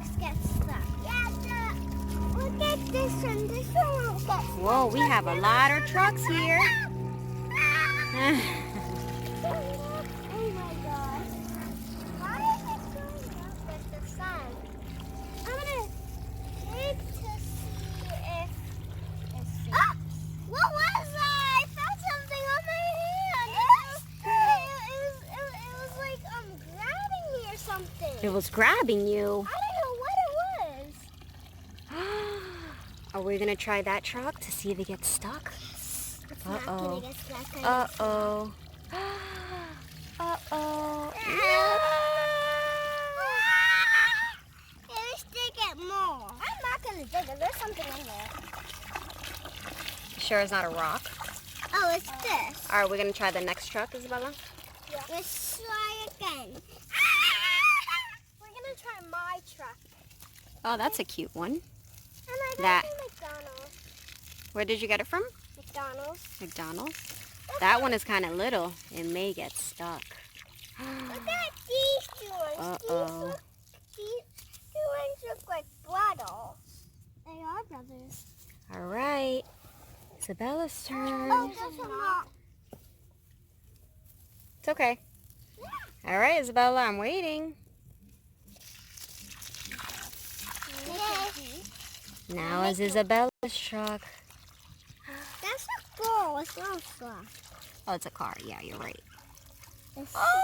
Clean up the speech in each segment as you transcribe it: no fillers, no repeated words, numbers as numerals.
trucks get stuck. Yeah, look at this one. This one won't get stuck. Whoa, we have a lot of trucks here. Oh my gosh. Why is it going up with the sun? I'm gonna dig to see if it's what was that? I felt something on my hand. It was like grabbing me or something. It was grabbing you. I don't know what it was. Are we gonna try that truck to see if it gets stuck? It's not gonna get stuck. Uh-oh. Uh-oh. Let's dig it more. I'm not gonna dig it. There's something in there. Sure it's not a rock? Oh, it's this. All right, we're gonna try the next truck, Isabella? Yeah. Let's try again. We're gonna try my truck. Oh, that's a cute one. And I got That. it from McDonald's. Where did you get it from? McDonald's. McDonald's? That one is kind of little. It may get stuck. Look at these two ones. Uh-oh. These two ones look like brothers. They are brothers. All right. Isabella's turn. Oh, there's a lot. It's okay. All right, Isabella, I'm waiting. Now is Isabella's truck. That's a ball. It's not a truck. Oh, it's a car. Yeah, you're right. It's Oh,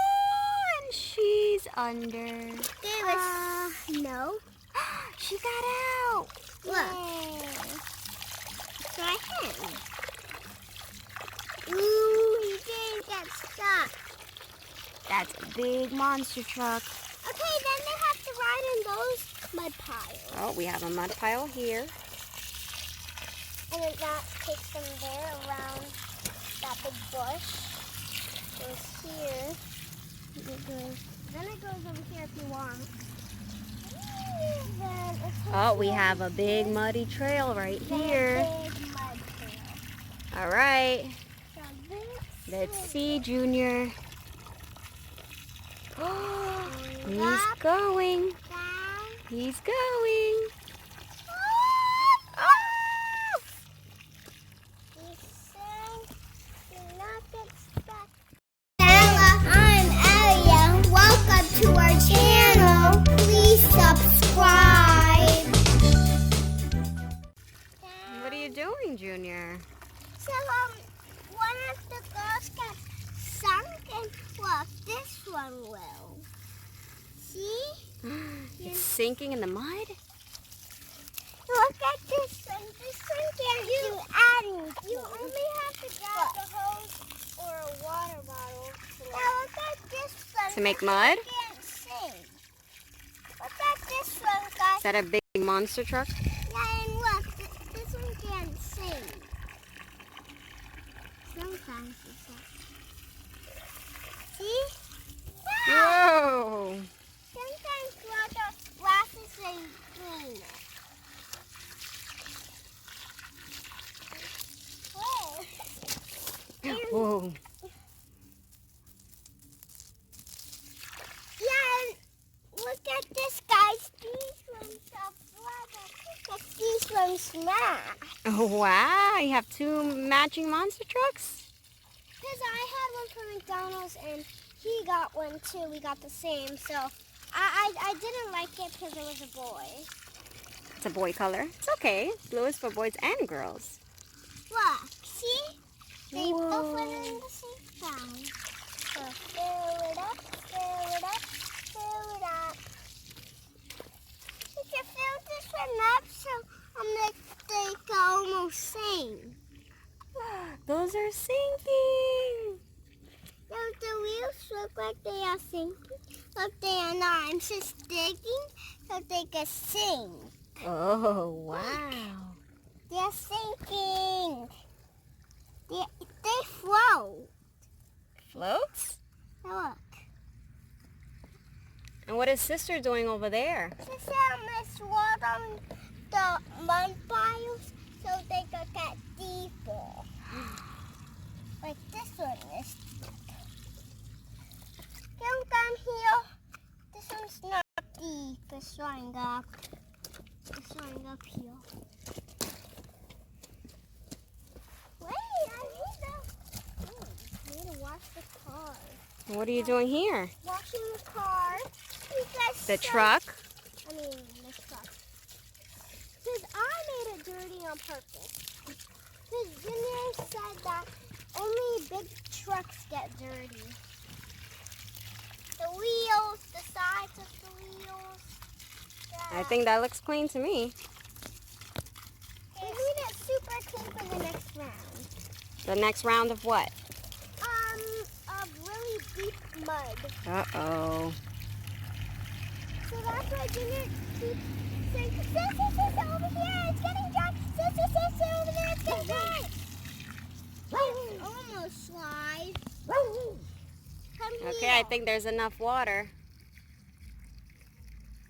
and she's under. no. She got out. Look. Try him. Ooh, he didn't get stuck. That's a big monster truck. Okay, then they have to ride in those mud piles. Oh, we have a mud pile here. And then that takes them there around that big bush. Goes here. Then it goes over here if you want. Then it takes Oh, we you have a big muddy trail right then a here. big mud trail. All right. So this Let's is see, Junior. Oh, he's up, going. down. He's going. Oh! You said do not get stuck. Hello, I'm Elio. Welcome to our channel. Please subscribe. What are you doing, Junior? So, one of the girls got sunk, and look, this one will. See? It's sinking in the mud? Look at this one. This one can't do anything. You only have to grab the hose or a water bottle. Now look at this one. To make mud? This one can't sing. Look at this one, guys. Is that a big monster truck? Yeah, and look, this one can't sing. Sometimes it's like. See? Whoa! Sometimes water splashes and green. Whoa. Yeah, and look at this, guys. These ones are brother. Look at these ones smash. Oh, wow. You have two matching monster trucks? Because I had one from McDonald's and he got one too. We got the same. So I didn't like it because it was a boy. It's a boy color. It's okay. Blue is for boys and girls. Look, see? They Whoa. both went in the same time. So fill it up, fill it up, fill it up. You can fill this one up so they can almost sing. Those are sinking. Don't the wheels look like they are sinking? Look, they are not. I'm just digging so they can sing. Oh, wow. They're sinking. They float. Floats? Look. And what is sister doing over there? Sister must water on the mud piles so they can get deeper. Like this one is. Don't come here. This one's not deep. It's showing up. It's showing up here. Wait, I need to wash the car. What are you doing here? Washing the car. The truck? I mean, the truck. Because I made it dirty on purpose. Because Junior said that only big trucks get dirty. The wheels, the sides of the wheels. Yeah. I think that looks clean to me. We need it super clean for the next round. The next round of what? Of really deep mud. Uh-oh. So that's why Junior keeps saying, sis, over here, it's getting dry. Sis, over there, it's getting dry. It's almost slide. Come here. Okay, I think there's enough water.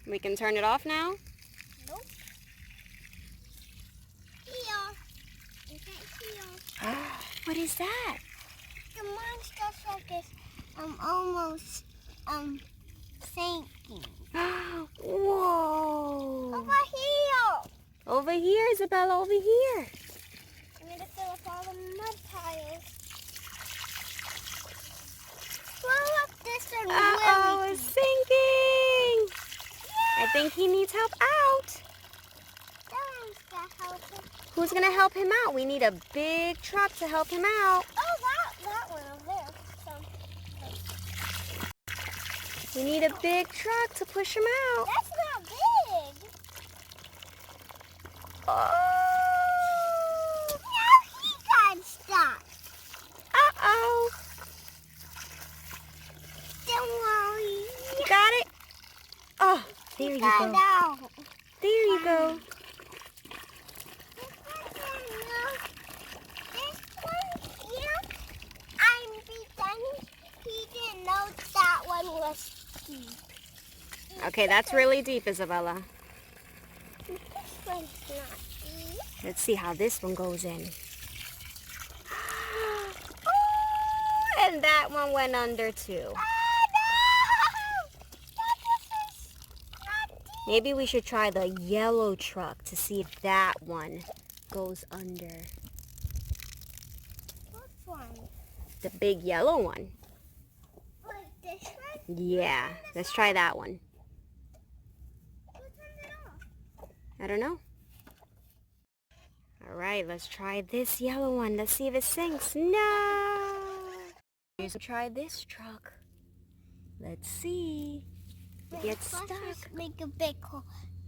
We can turn it off now? Nope. Here. You can't see us. What is that? The monster truck is almost sinking. Whoa! Over here. Over here, Isabella, over here. We need to fill up all the mud piles. Fill up this one Uh-oh, really it's deep. sinking! I think he needs help out. That one's gonna help him. Who's gonna help him out? We need a big truck to help him out. Oh, that one over there. We need a big truck to push him out. That's not big. Oh! Now he got stuck. Uh-oh! Don't worry. You got it? Oh, there you Got go. out. There you go. This one here, I'm pretending he didn't know that one was deep. Okay, that's really deep, Isabella. This one's not deep. Let's see how this one goes in. Oh, and that one went under too. Oh no! This is not deep. Maybe we should try the yellow truck to see if that one goes under. Which one? The big yellow one. Like this one? Yeah, let's try that one. Who turned it off? I don't know. All right, let's try this yellow one. Let's see if it sinks. No! Let's try this truck. Let's see. It gets Let's stuck. just make a big hole.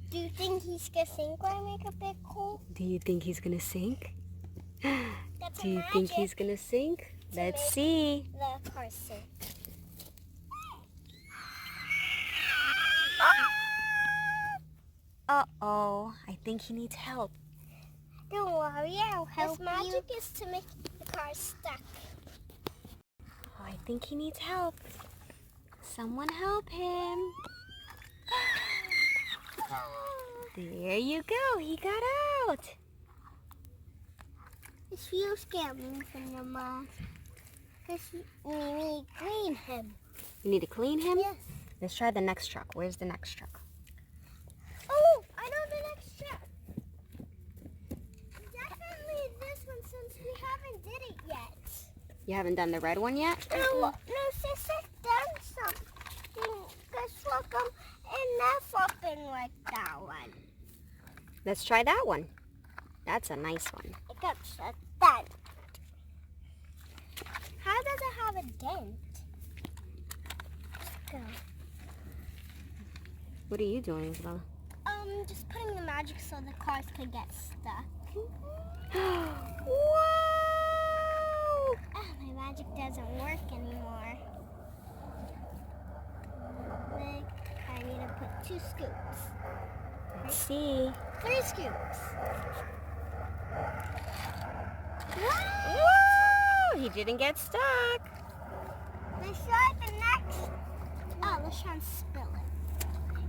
Do you think he's gonna sink when I make a big hole? Do you think he's gonna sink? That's Do you think he's gonna sink? Let's make- see. the car sink? Uh-oh, I think he needs help. Don't worry, I'll help you. His magic is to make the car stuck. Oh, I think he needs help. Someone help him. There you go, he got out. His wheels get moving the mud. We need to clean him. You need to clean him? Yes. Let's try the next truck. Where's the next truck? Oh, I know the next step. Definitely this one since we haven't did it yet. You haven't done the red one yet? No, sister done something. Cause look, and never been like that one. Let's try that one. That's a nice one. It got shut down. How does it have a dent? Let's go. What are you doing, Isabella? Just putting the magic so the cars could get stuck. Whoa! Ah, my magic doesn't work anymore. Like, I need to put 2 scoops. Let's see. 3 scoops. Whoa! He didn't get stuck. Let's try the next. Oh, let's try and spill it.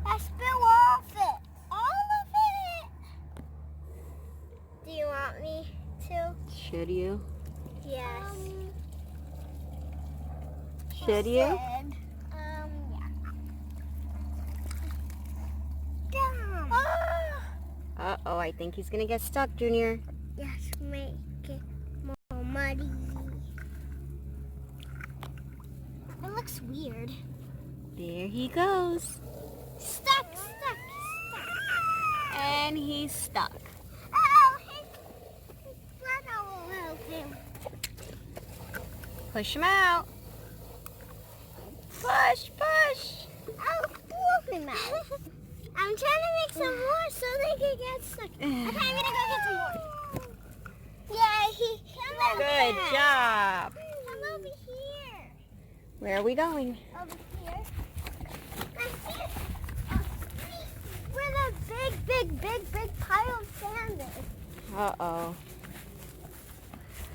I spill all of it. All of it. Do you want me to? Should you? Yes. Should you? Yeah. Uh-oh, I think he's gonna get stuck, Junior. Yes, make it more muddy. It looks weird. There he goes. Stuck. And he's stuck. Oh, he's spread out a little too. Push him out. Push. Oh, pull him out. I'm trying to make some more so they can get stuck. Okay, I'm gonna go get some more. Yeah, Good job. Come over here. Where are we going? Over here. Let's see it. Where the big pile of sand is. Uh-oh.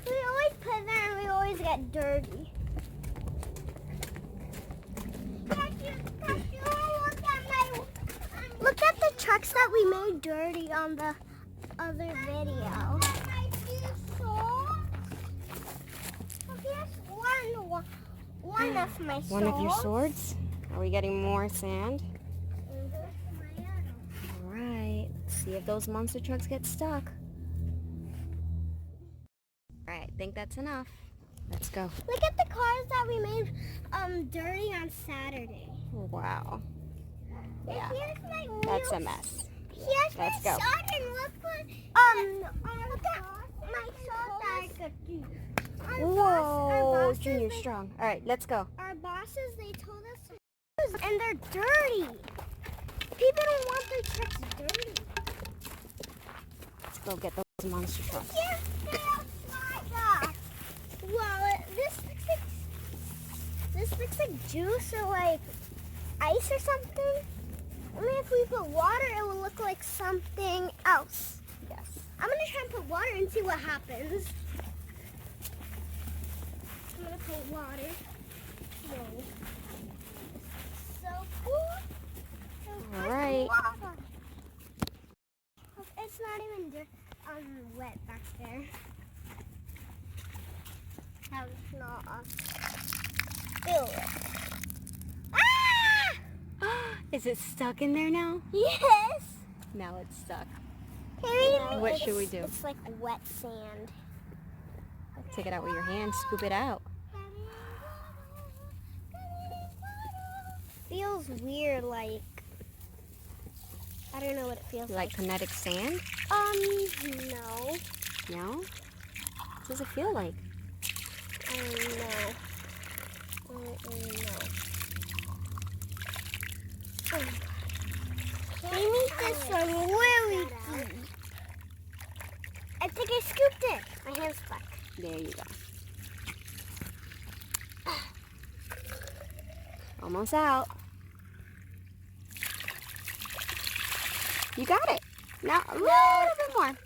We always put it there and we always get dirty. Look at the trucks that we made dirty on the other video. One of my swords. One of your swords? Are we getting more sand? All right. Let's see if those monster trucks get stuck. All right. I think that's enough. Let's go. Look at the cars that we made dirty on Saturday. Wow. Yeah. Here's my wheels. That's a mess. Here's Let's my go. sword and look what look at my sword. Whoa, Junior's strong. All right, let's go. Our bosses, they told us to use, and they're dirty. People don't want their trucks dirty. Let's go get those monster trucks. Well, this looks like juice or like ice or something. I mean, if we put water, it will look like something else. Yes. I'm gonna try and put water and see what happens. I'm gonna put water. Whoa. So cool. All right. It's not even wet back there. That was not feel it. Ah! Is it stuck in there now? Yes. Now it's stuck. No, What should we do? It's like wet sand. Take it out with your hand, scoop it out. Feels weird, like I don't know what it feels Like kinetic sand? No. No? What does it feel like? I don't know. We need this one really deep. I think I scooped it. My hand's stuck. There you go. Almost out. You got it. Now a little bit more.